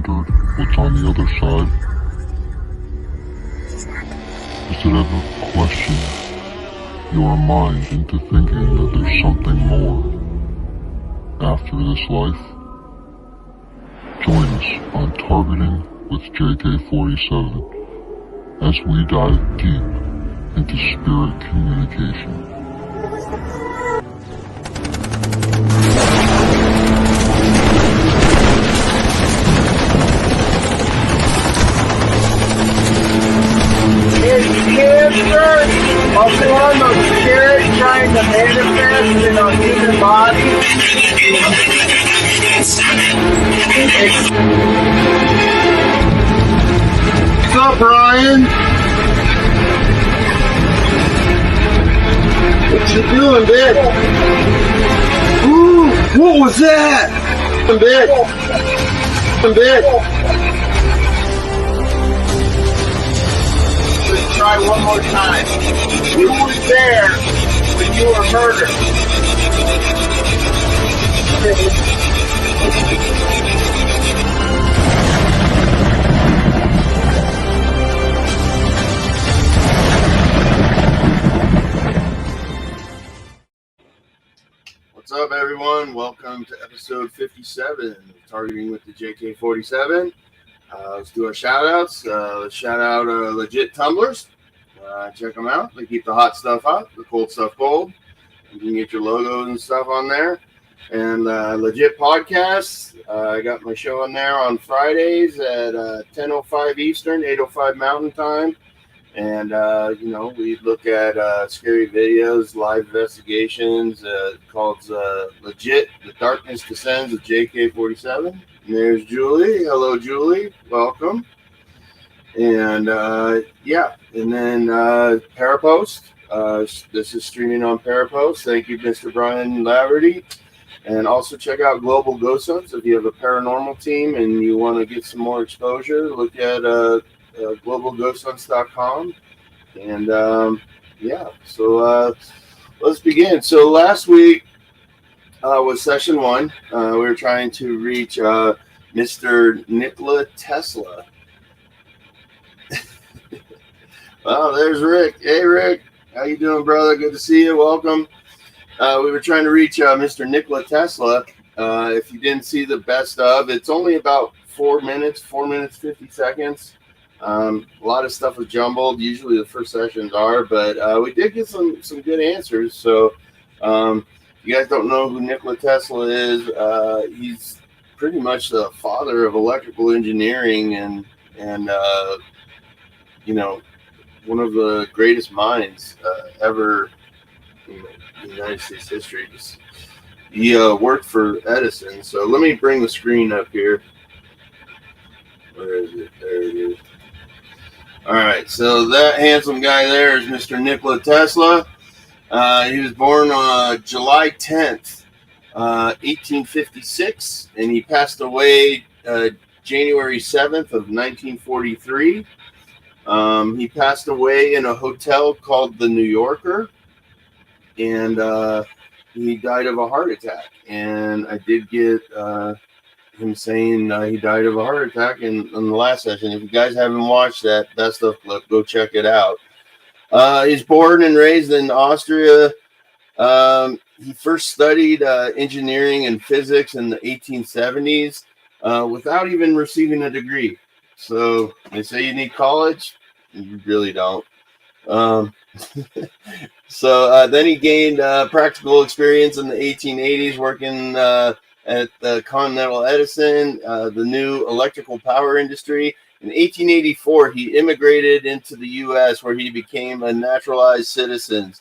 wondered what's on the other side? Has it ever questioned your mind into thinking that there's something more after this life? Join us on Targeting with JK-47 as we dive deep into spirit communication. A form of spirit trying to manifest in a human body. What's up, Brian? What you doing, bitch? Ooh, what was that? Bitch. Try one more time. You were there when you were murdered. What's up, everyone? Welcome to episode 57, Targeting with the JK-47. Let's do our shout-outs. Let's shout out Legit Tumblers. Check them out. They keep the hot stuff hot, the cold stuff cold. You can get your logos and stuff on there. And Legit Podcasts. I got my show on there on Fridays at 10:05 Eastern, 8:05 Mountain Time. And, we look at scary videos, live investigations called Legit, The Darkness Descends with JK-47. And there's Julie. Hello, Julie. Welcome. And, and then Parapost. This is streaming on Parapost. Thank you, Mr. Brian Laverty. And also check out Global Ghost Hunts. If you have a paranormal team and you want to get some more exposure, look at globalghosthunts.com. And, so let's begin. So last week was session 1. We were trying to reach Mr. Nikola Tesla. Well, there's Rick. Hey, Rick. How you doing, brother? Good to see you. Welcome. We were trying to reach Mr. Nikola Tesla. If you didn't see the best of, it's only about 4 minutes, 50 seconds. A lot of stuff was jumbled. Usually the first sessions are, but we did get some good answers. So if you guys don't know who Nikola Tesla is, he's pretty much the father of electrical engineering and one of the greatest minds ever in the United States history. He worked for Edison. So let me bring the screen up here. Where is it? There it is. All right. So that handsome guy there is Mr. Nikola Tesla. He was born on July 10th, 1856, and he passed away January 7th of 1943. He passed away in a hotel called the New Yorker, and he died of a heart attack. And I did get him saying he died of a heart attack in the last session. If you guys haven't watched that stuff clip, go check it out. He's born and raised in Austria. He first studied engineering and physics in the 1870s without even receiving a degree. So they say you need college. You really don't. So then he gained practical experience in the 1880s working at the Continental Edison, the new electrical power industry. In 1884, he immigrated into the U.S. where he became a naturalized citizen.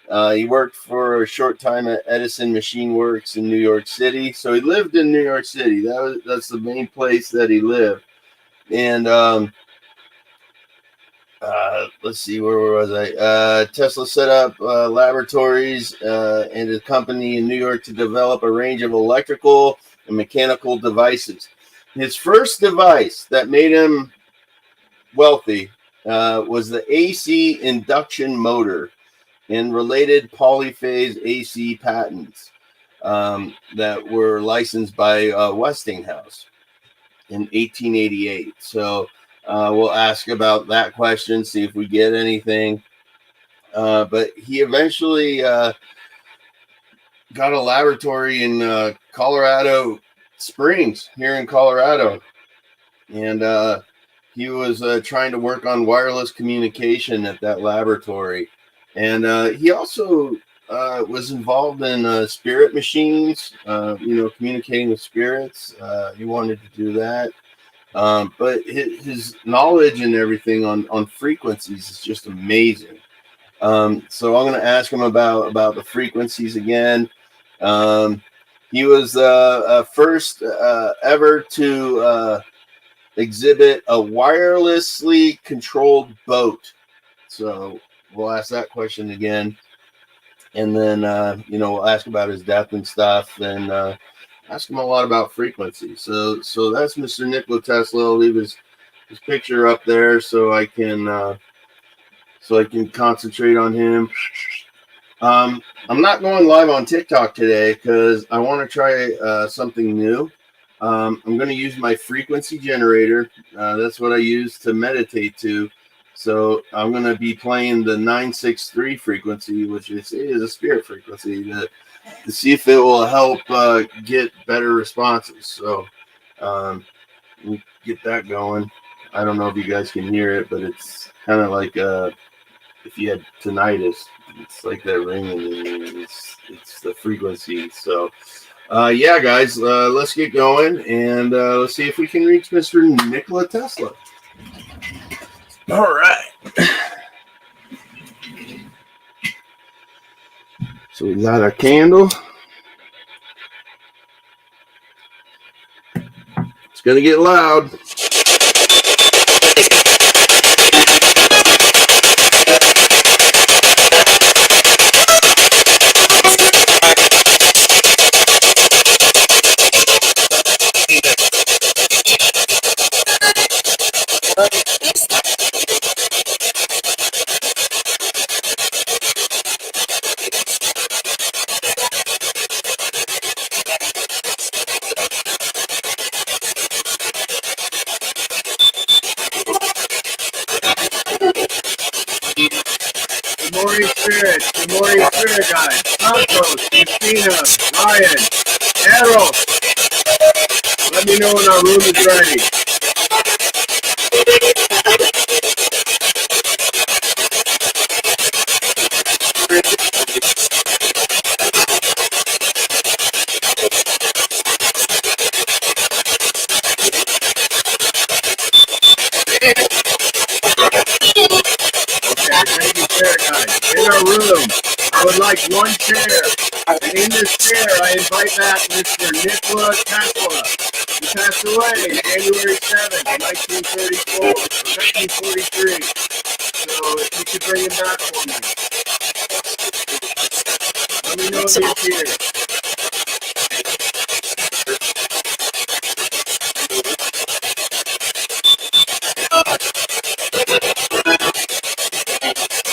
He worked for a short time at Edison Machine Works in New York City. So he lived in New York City. That's the main place that he lived. And let's see, where was I? Tesla set up laboratories and a company in New York to develop a range of electrical and mechanical devices. His first device that made him wealthy was the AC induction motor and related polyphase AC patents that were licensed by Westinghouse. in 1888. So we'll ask about that question, see if we get anything. But he eventually got a laboratory in Colorado Springs, here in Colorado. And he was trying to work on wireless communication at that laboratory. And he also was involved in spirit machines, communicating with spirits. He wanted to do that. But his knowledge and everything on frequencies is just amazing. So I'm going to ask him about the frequencies again. He was first ever to exhibit a wirelessly controlled boat. So we'll ask that question again. And then, we'll ask about his death and stuff, and ask him a lot about frequency. So that's Mr. Nikola Tesla. I'll leave his picture up there so I can concentrate on him. I'm not going live on TikTok today because I want to try something new. I'm going to use my frequency generator. That's what I use to meditate to. So I'm going to be playing the 963 frequency, which is a spirit frequency, to see if it will help get better responses. So we'll get that going. I don't know if you guys can hear it, but it's kind of like if you had tinnitus, it's like that ringing. It's the frequency. So yeah, guys, let's get going, and let's see if we can reach Mr. Nikola Tesla. All right. So we got our candle. It's going to get loud. Good morning, Spirit. Good morning, Spirit guys. Santos, Christina, Ryan, Errol. Let me know when our room is ready. Thank you, Spirit guys. In our room, I would like one chair. And in this chair, I invite back Mr. Nikola Tesla. He passed away January 7th, 1934, or 1943. So if you could bring him back for me. Let me know if he's here.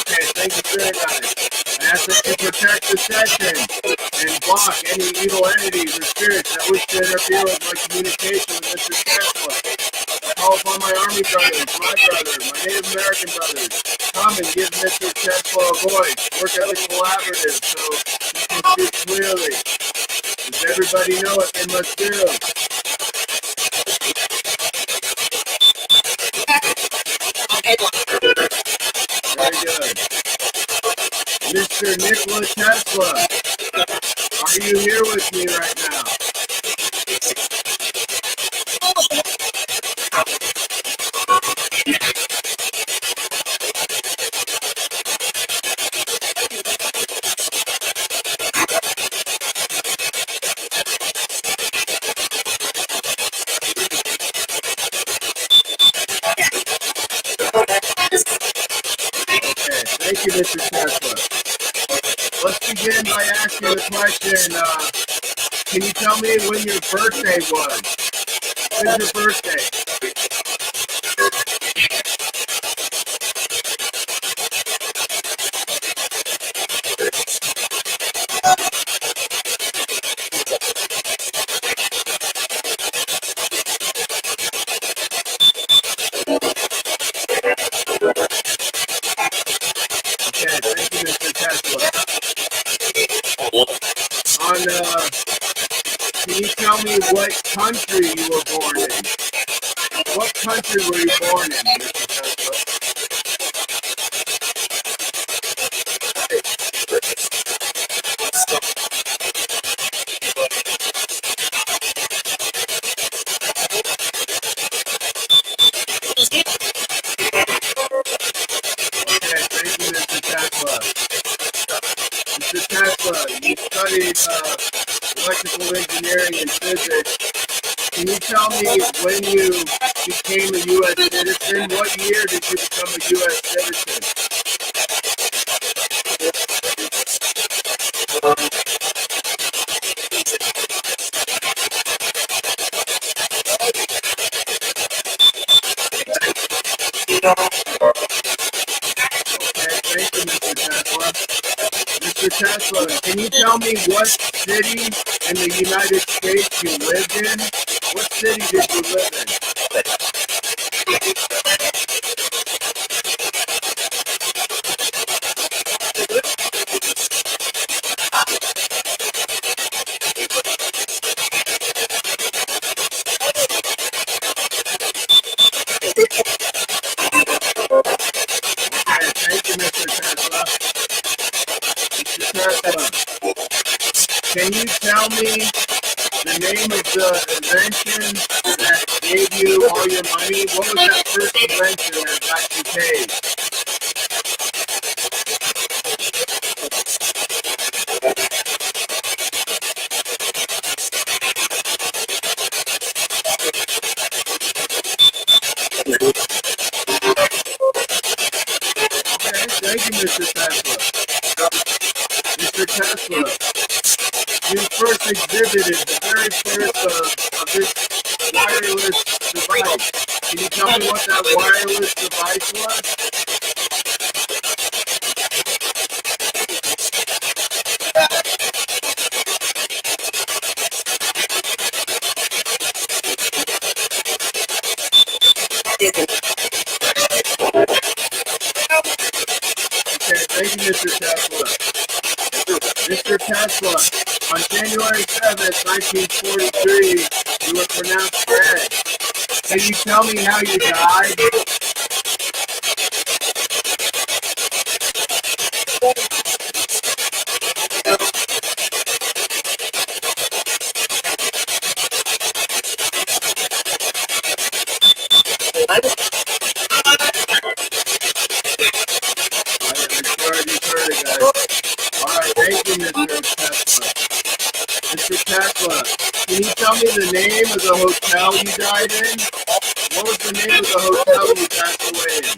Okay, thank you, Spirit guys. I ask that you protect the session and block any evil entities or spirits that wish to interfere with my communication with Mr. Tesla. I call upon my Army brothers, my brother, my Native American brothers. Come and give Mr. Tesla a voice. Work as a collaborative so he can speak clearly. Does everybody know what they must do? Very good. Mr. Nikola Tesla, are you here with me right now? Okay, thank you, Mr. Tesla. Let's begin by asking the question, can you tell me when your birthday was? When's your birthday? Can you tell me what country you were born in? What country were you born in, Mr. Tesla? Okay, thank you, Mr. Tesla. Mr. Tesla, you studied electrical engineering and physics. Can you tell me when you became a U.S. citizen? What year did you become a U.S. citizen? Okay, thank you, Mr. Tesla. Mr. Tesla, can you tell me what city in the United States you lived in? What city did you live in? Okay, thank you, Mr. Tesla. Mr. Tesla, can you tell me the name of the invention that gave you all your money? What was that first invention that got you paid? Okay, thank you, Mr. Tesla. Mr. Tesla, you first exhibited the very first of this wireless device. Can you tell me what that wireless device was? Okay, thank you, Mr. Tesla. Mr. Tesla, on January 7th, 1943, you were pronounced dead. Can you tell me how you died? I'm sure you've heard it, guys. All right, thank you, Mr. Tesla. Mr. Tesla, can you tell me the name of the hotel you died in? What was the name of the hotel you passed away in?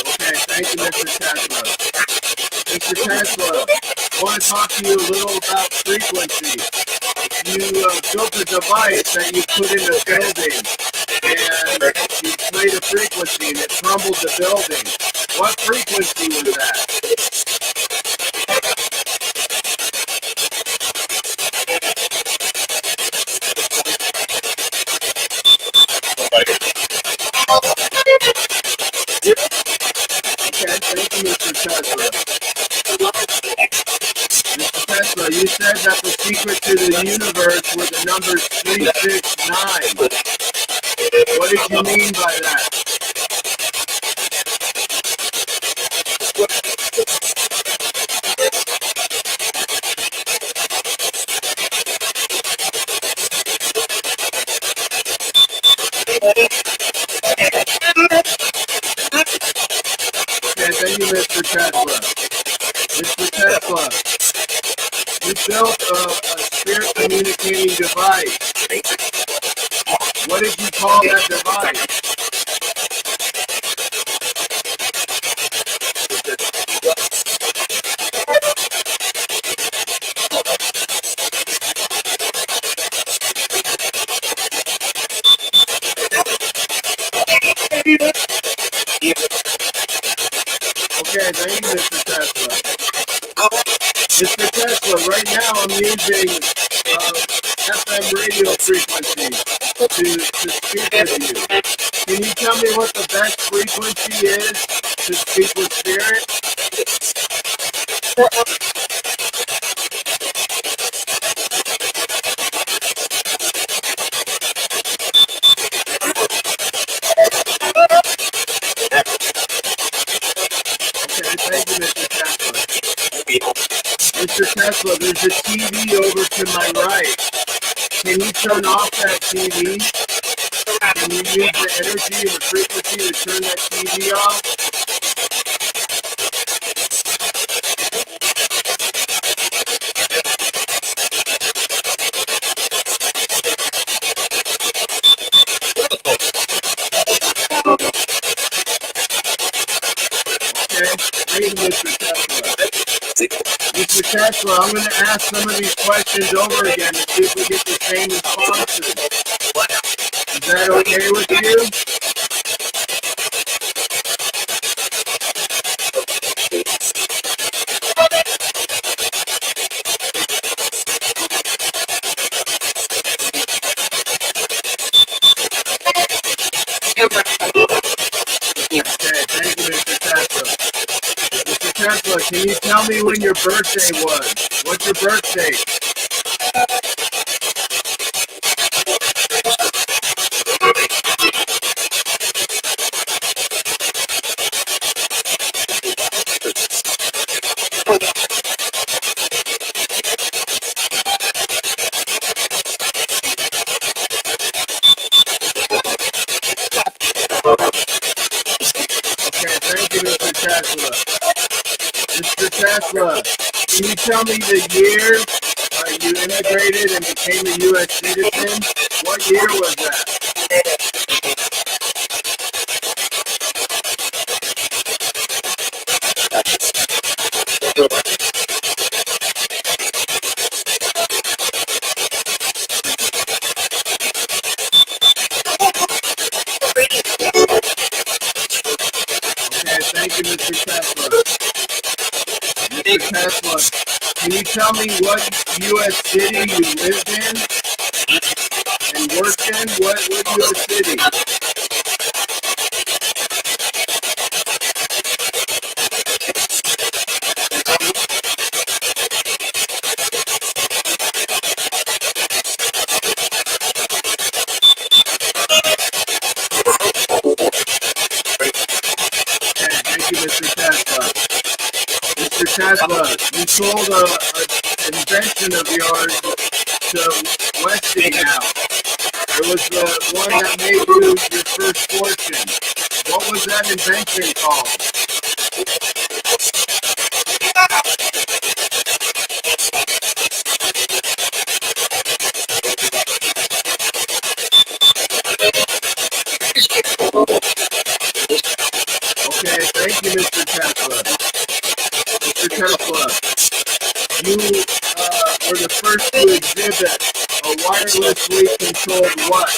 Okay, thank you, Mr. Tesla. Mr. Tesla, I want to talk to you a little about frequency. You built a device that you put in a building, and you played a frequency, and it crumbled the building. What frequency was that? Okay, thank you, Mr. Tesla. Mr. Tesla, you said that the secret to the universe were the numbers 369. What did you mean by that? Okay, thank you, Mr. Tesla. Mr. Tesla, you built a spirit communicating device. What did you call that device? Okay, thank you, Mr. Tesla. Mr. Tesla, right now I'm using FM radio frequency to speak with you. Can you tell me what the best frequency is to speak with spirit? Okay, thank you, Mr. Tesla. Mr. Tesla, there's a TV over to my right. Can you turn off that TV? Can you use the energy and the frequency to turn that TV off? Okay, thank you, Mr. Tesla. Mr. Tesla, I'm going to ask some of these questions over again to see if we get the same responses. Is that okay with you? Okay, thank you, Mr. Tesla. Mr. Tesla, can you tell me when your birthday was? What's your birthday? Okay, thank you, Mr. Tesla. Mr. Tesla, can you tell me the year you immigrated and became a U.S. citizen? What year was that? Okay, thank you, Mr. Tesla. Mr. Tesla, can you tell me what U.S. city you lived in and worked in? What U.S. city? Okay, thank you, Mr. Tesla. Mr. Tesla, you sold an invention of yours to Westinghouse. It was the one that made you your first fortune. What was that invention called? Okay, thank you, Mr. Tesla. Mr. Tesla, you were the first to exhibit a wirelessly controlled what?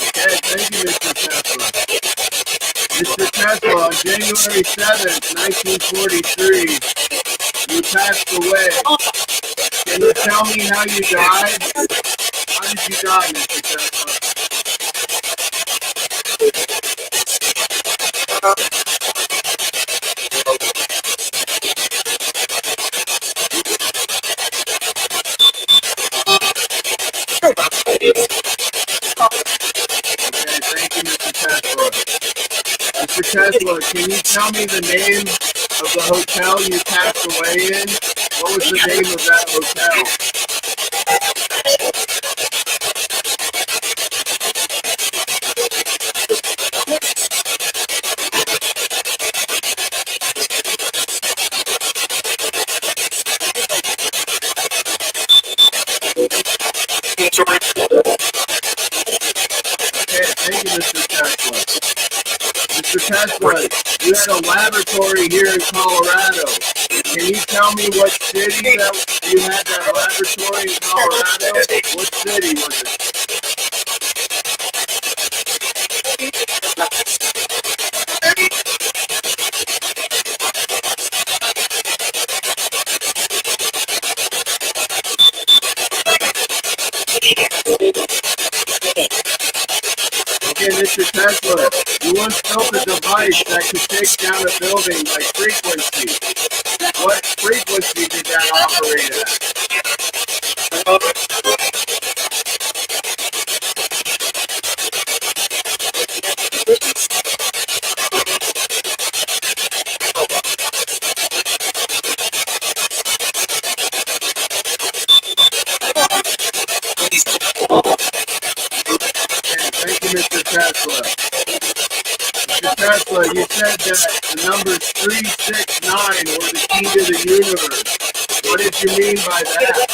Okay, thank you, Mr. Tesla. Mr. Tesla, on January 7th, 1943, you passed away. Can you tell me how you died? How did you die, Mr. Tesla? Okay, thank you, Mr. Tesla. Mr. Tesla, can you tell me the name of the hotel you passed away in? What was the name of that hotel? Okay, thank you, Mr. Tesla. Mr. Tesla, you had a laboratory laboratory here in Colorado. Can you tell me what city that you had that laboratory in Colorado? What city was it? Okay, Mr. Tesla, you once built a device that could take down a building by frequency. What frequency did that operate at? Thank you, Mr. Tesla. Mr. Tesla, you said that the numbers 369 were the key to the universe. What did you mean by that?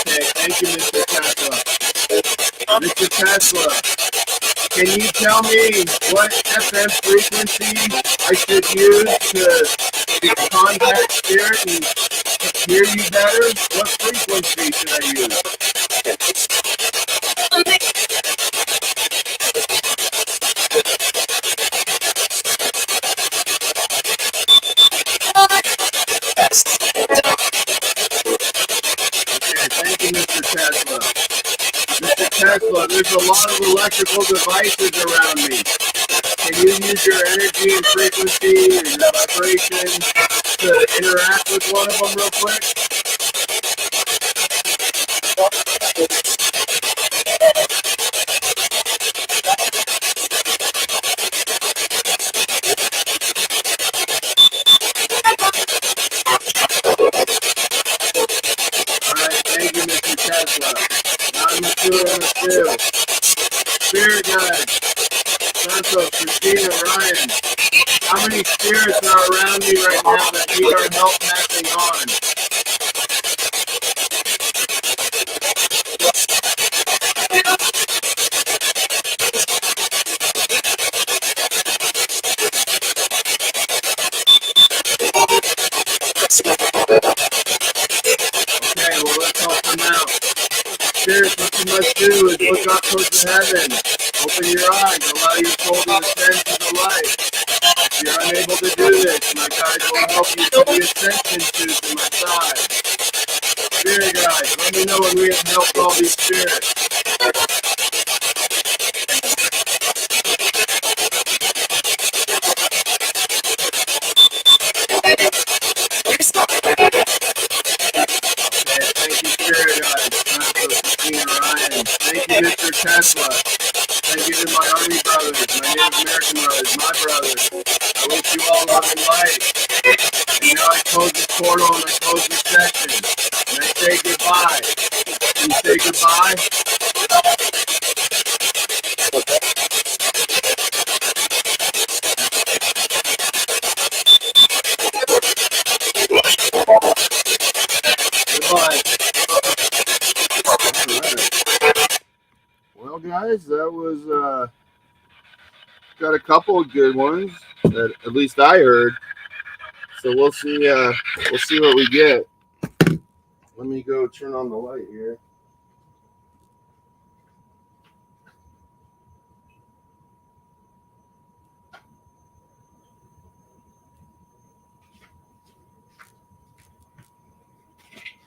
Okay, thank you, Mr. Tesla. Mr. Tesla, can you tell me what FM frequency I should use to contact spirit and hear you better? What frequency should I use? Okay, thank you, Mr. Tesla. Mr. Tesla, there's a lot of electrical devices around me. Can you use your energy and frequency and your vibration to interact with one of them real quick? Alright, thank you, Mr. Tesla. Now I'm gonna Spirit guide, Santos, Christina, Ryan. How many spirits are around me right now that need our help passing on? Okay, well, let's help them out. Spirits, what you must do is look up towards the heaven. Open your eyes, allow your soul to ascend to the light. If you're unable to do this, my guides will help you to the ascension suit to my side. Spirit guides, let me know when we have helped all these spirits. Thank you, Spirit guides, Santos, Christina, Ryan. Thank you, Mr. Tesla. Thank you to my Army brothers, my Native American brothers, my brothers. I wish you all love and light. And now I close this portal and I close this section. And I say goodbye. Can you say goodbye? Goodbye. Right. Well, guys, that was got a couple of good ones that at least I heard. So we'll see what we get. Let me go turn on the light here.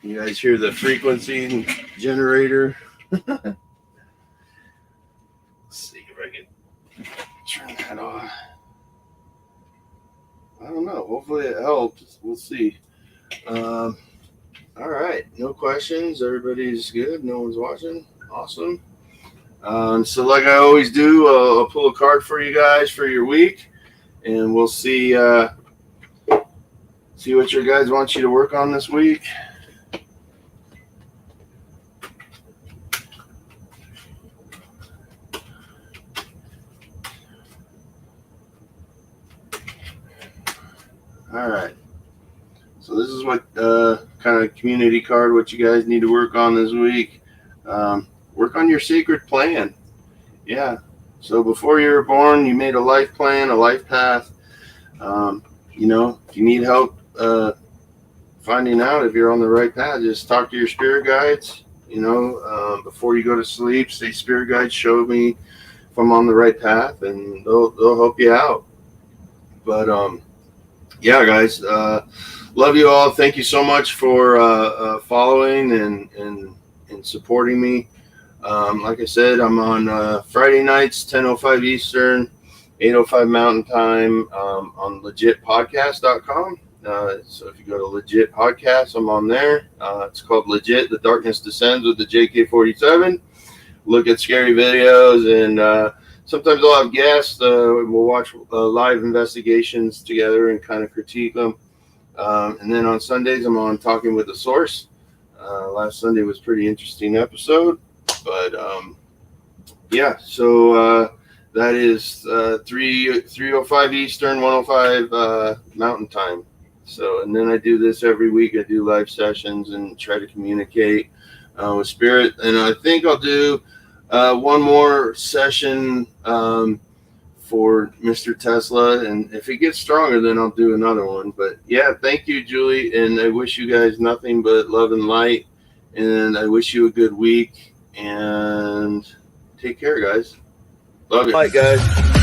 You guys hear the frequency generator? Let's see if I can turn that on. I don't know. Hopefully it helps. We'll see. All right. No questions. Everybody's good. No one's watching. Awesome. So like I always do, I'll pull a card for you guys for your week, and we'll see what your guys want you to work on this week. All right. So this is what kind of community card, what you guys need to work on this week. Work on your sacred plan. Yeah. So before you were born, you made a life plan, a life path. If you need help finding out if you're on the right path, just talk to your spirit guides. Before you go to sleep, say, spirit guides, show me if I'm on the right path, and they'll help you out. But yeah, guys, love you all. Thank you so much for following and supporting me. Like I said, I'm on Friday nights, 10:05 Eastern, 8:05 Mountain Time, on legitpodcast.com. So if you go to Legit Podcast, I'm on there. It's called Legit, The Darkness Descends with the JK-47. Look at scary videos, and sometimes I'll have guests. We'll watch live investigations together and kind of critique them. And then on Sundays, I'm on Talking with the Source. Last Sunday was a pretty interesting episode. But yeah, so that is 3:05 Eastern, 1:05 Mountain Time. So, and then I do this every week. I do live sessions and try to communicate with spirit. And I think I'll do one more session for Mr. Tesla. And if it gets stronger, then I'll do another one. But yeah, thank you, Julie. And I wish you guys nothing but love and light. And I wish you a good week. And take care, guys. Love you. All right, guys.